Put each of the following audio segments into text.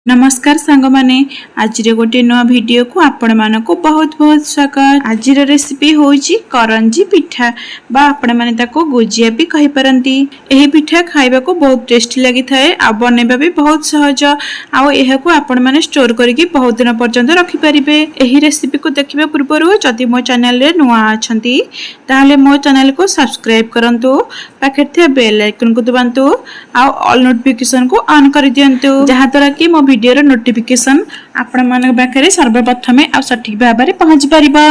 नमस्कार सांग माने आज गोटे नुआ वीडियो को आपण मानक बहुत बहुत स्वागत। आज रेसिपी होची करंजी पिठा बा आपण माने ताको गुजिया भी कहि परंती। एही पिठा खाइबा को बहुत टेस्टी लगी थाए आ बनेबा भी बहुत सहज आ एहा को आपण माने स्टोर करके बहुत दिन पर्यंत रखि परिबे। एही रेसिपी को देखिबा पूर्व जदि मो चैनल रे नुआ अछंती ताहले मो चैनल को सब्सक्राइब करंतु पाखे थे बेल आइकन को दबांतु आ ऑल नोटिफिकेशन को ऑन कर दियंतु जहां तरह कि मो वीडियो नोटिफिकेशन आपण मानक पाखरे सर्वप्रथमे आ सठिक भाव में पहुंच परिबा।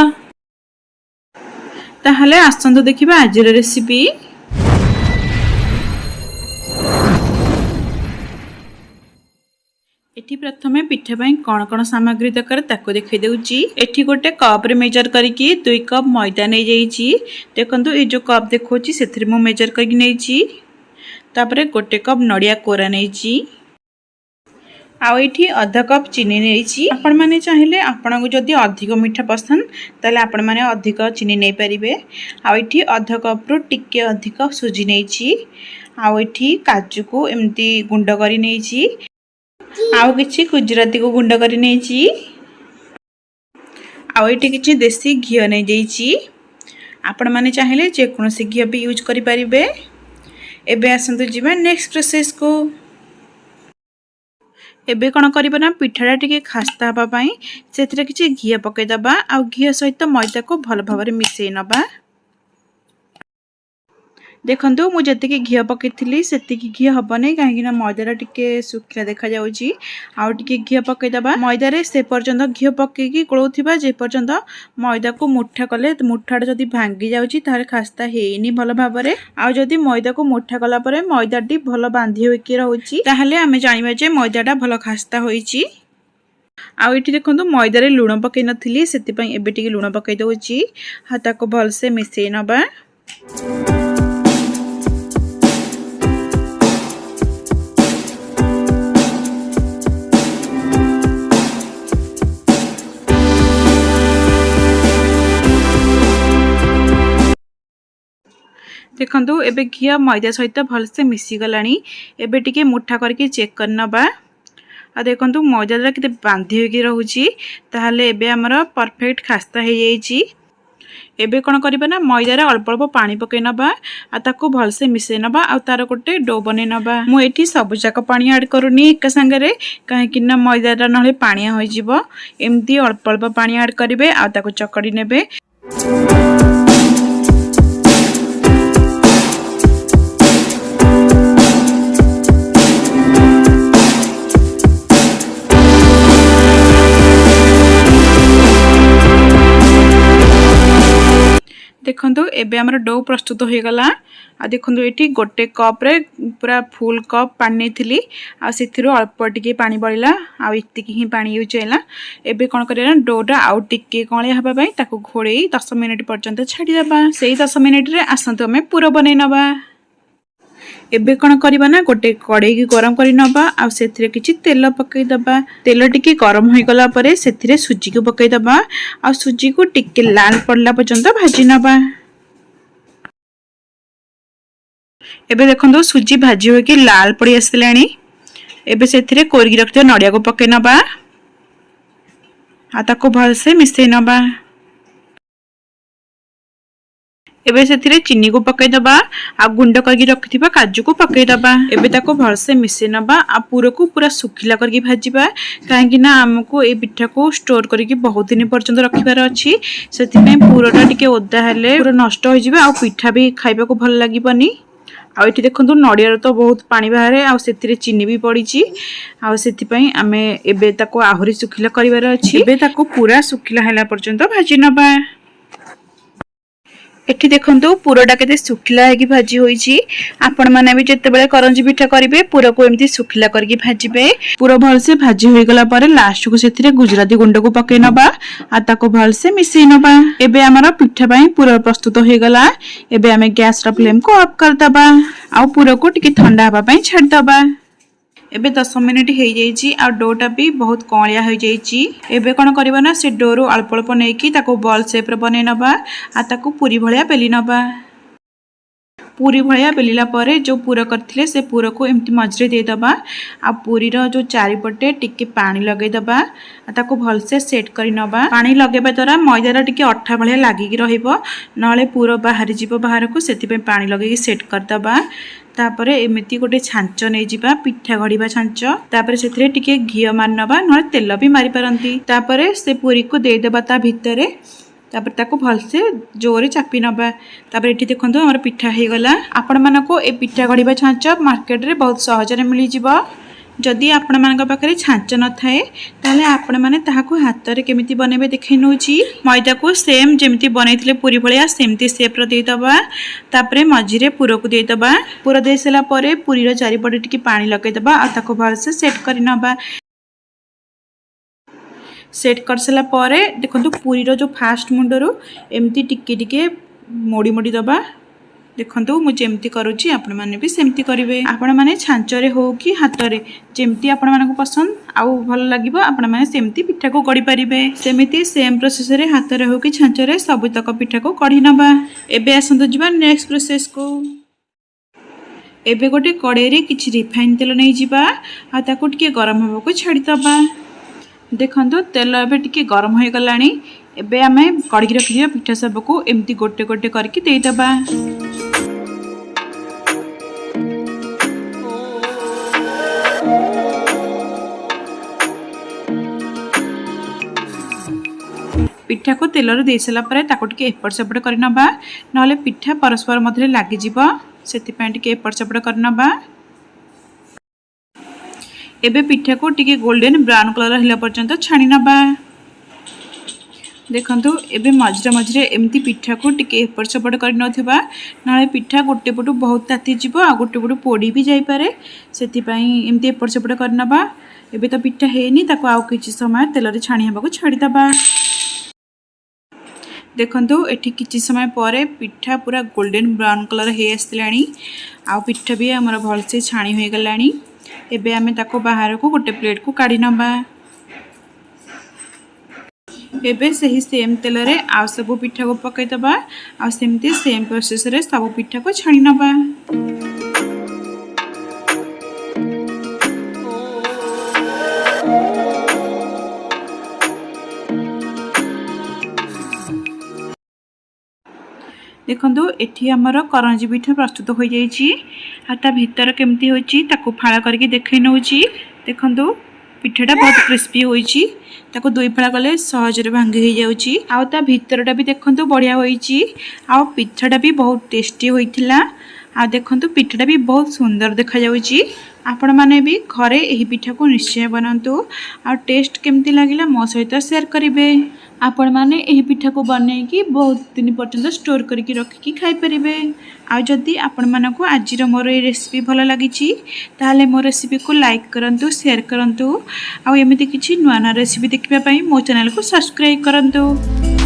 ताहले आसंतु देखिबा आज रेसिपी। एठी प्रथमे पिठा पई कोन कोन सामग्री दरकार ताको देखै देउची। एठी गोटे कप रे मेजर करिकि 2 कप मैदा नै जाईची। देखंतु ए जो कप देखोची सेथि मो मेजर करिकि नैची। तापरे गोटे कप नडिया कोरा नैची। आउ एठी आधा कप चीनी नैची। आपण माने चाहिले आपण को जदी अधिक मीठा पसंद ताले आपण माने अधिक चीनी नै परिबे। आउ एठी आधा कप रो टिके अधिक सुजी नैची। आउ एठी काजू को एम्ति गुंड करी नैची। आउ किछि गुजराती को गुंड करी नैची। आउ एठी किछि देसी घी नै देइची। आपण माने चाहिले जे कोनोसी घी भी यूज करि परिबे। एबे आसंतु जिबा नेक्स्ट प्रोसेस को। एबे कोन करिबा ना पिठाटा टिके खास्ता हबा पई सेथिरे किछि घी पकै दबा आ घी सहित मैदा को भल भाबरे मिसै नबा। देखंतु मु जति घी पकैथिली सेति घी हबनै काहेकि मैदा टिके सुखिला देखा जाउची। आ टिके घी पकै दबा मैदा रे से पर्यंत घी पकैकी गोळौथिबा जे पर्यंत मैदा को मुठा कले मुठाटा जदी भांगी जाउची तारे खास्ता हेइनी भल भाबरे। आ जदी मैदा को मुठा कला परे मैदाटी भल बांधी होइकी रहउची ताहले आमे जानिबा जे मैदाटा भल खास्ता होइची। आ एठी देखंतु मैदा रे लूण पकै नथिली सेति पई एबे टिके लूण पकै दउची। हाता को भल से मिसै नबा। देखंतु एबे घी मैदा सहित भल से मिसी गलानी। एबे टिके मुठा करके चेक करनबा। आ देखंतु मैदा केते बांधी होकी रहउची ताहले एबे हमर परफेक्ट खास्ता हे जाईची। एबे कोन करबा ना मैदा रे अल्प अल्प पानी पकै नबा आ ताको भल से मिसै नबा आ तार गोटे डो बनै नबा। मु एठी सब जाक पानी ऐड करूनी एक संगे रे काहे कि ना मैदा रा नले पानिया होई जिवो। एम्ति अल्प अल्प पानी ऐड करिवे आ ताको चकड़ी नेबे। देखंतु एबे हमर डो प्रस्तुत हो गला। आ देखंतु एठी गोटे कप रे पूरा फुल कप पानी नेथिली आ सेथिरो अल्प टिके पानी बळिला आ इतिकी ही पानी यूज हैला। एबे कोन करिया डोटा आउ टिके कळे हबा पई ताको घोड़ेई 10 मिनिट पर्यंत छाडी दबा। सेही 10 मिनिट रे आसंतु हमें पूरा बनै नबा। एबे कोन करिबा ना गोटे कड़ाई की गरम करि नबा आ सेथिरे किछि तेल पकै दबा। तेल टिके गरम होई गला परे सेथिरे सुजी को पकै दबा आ सुजी को टिके लाल पड़ला पर्यंत भाजी नबा। एबे देखंतु सुजी भाजी होके लाल पड़ी आसलानी। एबे सेथिरे कोरगी रखते नडिया को पकै नबा आ ताको भल से मिसै नबा। एबे सेथिरे चीनी को पकै दबा आ गुंड करके रखिथिबा काजू को पकै दबा। एबे ताको भल से मिसै नबा आ पूरा को पूरा सुखिला करके भाजीबा काहे कि ना हमको ए पिठा को स्टोर करके बहुत दिन पर्यंत रखिबार अछि। सेति पे पूराटा टिके ओदा हेले पूरा नष्ट होई जिबा आ पिठा भी खाइबा को भल लागिबनी। आ एठी देखंतु नडिया रो तो बहुत पानी बाहरे आ सेतिरे चीनी भी पड़ीची आ सेति पई आमे एबे ताको आहुरी सुखिला करिवार अछि। एबे ताको पूरा सुखिला हैला पर्यंत भाजी नबा। एठी देखंतु पूराटा केते सुखिला है कि भाजी होईची। आपण माने भी जते बेले करंजी पिठा करिवे पूरा को एम्ति सुखिला करके भाजीबे। पूरा भल से भाजी होई गला परे लास्ट को सेथिरे गुजराती गुंड को पकै नबा आ ताको भल से मिसै नबा। एबे हमर पिठा पई पूरा प्रस्तुत हो गला। एबे हमें गैस रा फ्लेम को ऑफ कर दबा आ पूरा को टिके ठंडा हबा पई छाड दबा। एबे 10 मिनिट हो जाइए आ डोटा भी बहुत कलिया हो जाइए। एबे कौन करबा ना से डो रु अल्प अल्प नहीं ताको बॉल शेप रे बनै नबा आ ताको पूरी भलिया बेली नबा। पूरी भाया बेलिला परे जो पूर करथिले से पूर को एमती मझरे दे दबा आ पूरी रो जो चारिपटे टिके पानी लगे दबा ताको भलसे सेट करि नबा। पानी लगेबा द्वारा मैदार टिके अठा भलिया लागिकी रहिबो नले पूर बाहरी जीवो बाहर को सेति पे पानी लगेकी सेट कर दबा। तापरे एमिति गोटे छांच नै जिबा पिठा गढिबा छांच तापरे सेथिरे टिके घियो मारनबा न तेल भी मारी परंती। तापरे से पूरी को दे देबा ता भितरे तापर ताको भलसे जोरे चापी नबा। तापर एठी देखंतु हमर पिठा हे गला। आपण मानको ए पिठा गढिबा छांच मार्केट रे बहुत सहज रे मिली जिवो। जदि आपण मानक पाखरे छांच न थाए ताले आपण माने ताहाको हाथ रे केमिति बनेबे देखै नउची। मैदा को सेम जेमिति बनैथिले पूरी भलिया सेमति शेप रो दे दबा। तापरे मझिरे पूर को दे दबा। पूर दे सेला परे पूरी रो चारिपटे टिके पानी लगे दबा आ ताको भलसे सेट करि नबा। सेट कर सला परे देखंतु पूरी रो जो फास्ट मुंडरो एमती टिके टिके मोड़ी मोड़ी दबा। देखंतु मु जेमती करूची आपण माने भी सेमती करिवे। आपण माने छांचरे हो कि हातरे जेमती आपण मानक पसंद आउ भल लागिबो आपण माने सेमती पिठा को कडी परिबे। सेमिति सेम प्रोसेस रे हातरे हो कि छांचरे सब तक पिठा को कडी नबा। एबे आसंतु जिबा नेक्स्ट प्रोसेस को। एबे गोटे कड़ाई रे किछि रिफाइन तेल नै जिबा आ ताको टिके गरम होबो को छाडी दबा। देखंतु तेल एबे टिके गरम हो गलानी। एबे आमे कड़ी रखिया पिठा सब को एमती गोटे गोटे करके दे दबा। पिठा को तेल रे दे सला परे ताको टिके एपट सेपट कर नबा नले पिठा परस्पर मधे लागी जिवो सेति पय टिके एपट सेपट कर नबा। एबे पिठा को टिके गोल्डन ब्राउन कलर हिला पर्यंत छाणी नबा। देखंतु एबे मझरे मझरे एमती पिठा को टिके एपट सेपट कर नथिबा नले पिठा गोटे पटु बहुत ताती जिवो आ गोटे पटु पोड़ी भी जाई पारे सेति पय एमती एपट सेपट कर नबा। एबे तो पिठा हेनी ताको आउ किछि समय तेल रे छाणी हबा को छाडी दबा। देखंतु एठी किछि समय परे पिठा पूरा गोल्डन ब्राउन कलर हे आसलानी आ पिठा भी हमर भलसे छाणी होई गलानी। एबे आमे ताको बाहर को गोटे प्लेट को काढी नबा। एबे सही सेम तेल रे आ सब पिठा को पकाई दबा आ सेमती सेम प्रोसेस रे सब पिठा को छाणी नबा। देखंतु एठी हमर करंजी पिठा प्रस्तुत हो जाईची। आता भीतर केमती होईची ताको फाळा करके देखै नउची। देखंतु पिठाटा बहुत क्रिस्पी होईची ताको दुई फाळा कले सहज रे भांगी हो जाउची। आ ता भीतरटा भी देखंतु बढ़िया होईची आ पिठाटा भी बहुत टेस्टी होईथिला। आ देखंतु पिठाटा भी बहुत सुंदर देखा जाउची। आपण माने भी घरे एही पिठा को निश्चय बनांतु आ टेस्ट केमती लागिला मो सहित शेयर करिवे। आपण माने एही पिठा को बनै की बहुत दिन पर्यंत स्टोर करके रखी खाई परिबे। आ जदी आपण मानको आजिर मोर ए रेसिपी भलो लागिची ताले मो रेसिपी को लाइक करंतु शेयर करंतु आ एमिति किछि नुवा नुवा रेसिपी देखिबा पई मो चैनल को सब्सक्राइब करंतु।